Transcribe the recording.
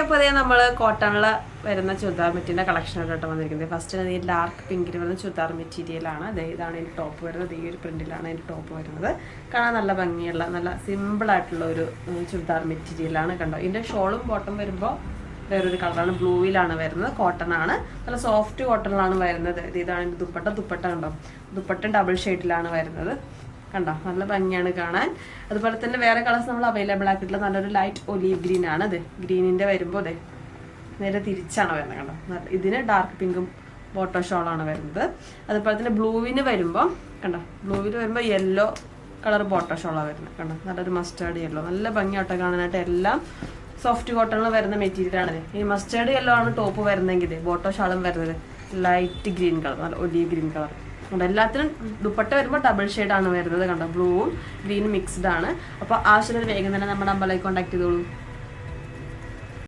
അപ്പോൾ അതേ നമ്മൾ കോട്ടണിൽ വരുന്ന ചുരിദാർ മെറ്റീരിയലിൻ്റെ കളക്ഷനായിട്ടാണ് വന്നിരിക്കുന്നത്. ഫസ്റ്റ് ഈ ഡാർക്ക് പിങ്കിൽ വരുന്ന ചുരിദാർ മെറ്റീരിയലാണ്. ഇതാണ് ഇതിൻ്റെ ടോപ്പ് വരുന്നത്. ഈ ഒരു പ്രിൻറ്റിലാണ് ഇതിൻ്റെ ടോപ്പ് വരുന്നത്. കാണാൻ നല്ല ഭംഗിയുള്ള നല്ല സിമ്പിളായിട്ടുള്ള ഒരു ചുരിദാർ മെറ്റീരിയലാണ്. കണ്ടോ, ഇതിൻ്റെ ഷോളും ബോട്ടം വരുമ്പോൾ വേറൊരു കളറാണ്, ബ്ലൂയിലാണ് വരുന്നത്. കോട്ടൺ ആണ്, നല്ല സോഫ്റ്റ് കോട്ടണിലാണ് വരുന്നത്. ഇതാണ് ഇതിൻ്റെ ദുപ്പട്ട കണ്ടോ, ദുപ്പട്ട ഡബിൾ ഷെയ്ഡിലാണ് വരുന്നത്. കണ്ടോ, നല്ല ഭംഗിയാണ് കാണാൻ. അതുപോലെ തന്നെ വേറെ കളേഴ്സ് നമ്മൾ അവൈലബിൾ ആക്കിയിട്ടുള്ള നല്ലൊരു ലൈറ്റ് ഒലീവ് ഗ്രീൻ ആണ്. ഇത് ഗ്രീനിൻ്റെ വരുമ്പോൾ അതെ നേരെ തിരിച്ചാണ് വരുന്നത്. കണ്ടോ, ഇതിന് ഡാർക്ക് പിങ്കും ബോട്ടോ ഷോളാണ് വരുന്നത്. അതുപോലെ തന്നെ ബ്ലൂവിന് വരുമ്പോൾ കണ്ടോ, ബ്ലൂവിന് വരുമ്പോൾ യെല്ലോ കളർ ബോട്ടോ ഷോളാണ് വരുന്നത്. കണ്ടോ, നല്ലൊരു മസ്റ്റാർഡ് യെല്ലോ, നല്ല ഭംഗിയാട്ടോ കാണാനായിട്ട്. എല്ലാം സോഫ്റ്റ് കോട്ടണിൽ വരുന്ന മെറ്റീരിയലാണിത്. ഈ മസ്റ്റാർഡ് യെല്ലോ ആണ് ടോപ്പ് വരുന്നതെങ്കിൽ ബോട്ടോ ഷാളും വരുന്നത് ലൈറ്റ് ഗ്രീൻ കളർ, നല്ല ഒലീവ് ഗ്രീൻ കളർ. കണ്ടോ, എല്ലാത്തിനും ദുപ്പട്ട വരുമ്പോൾ ഡബിൾ ഷെയ്ഡാണ് വരുന്നത്. കണ്ടോ, ബ്ലൂവും ഗ്രീനും മിക്സ്ഡ് ആണ്. അപ്പോൾ ആവശ്യമുള്ള വേഗം തന്നെ നമ്മുടെ നമ്പറിലേക്ക് കോൺടാക്ട് ചെയ്തോളൂ.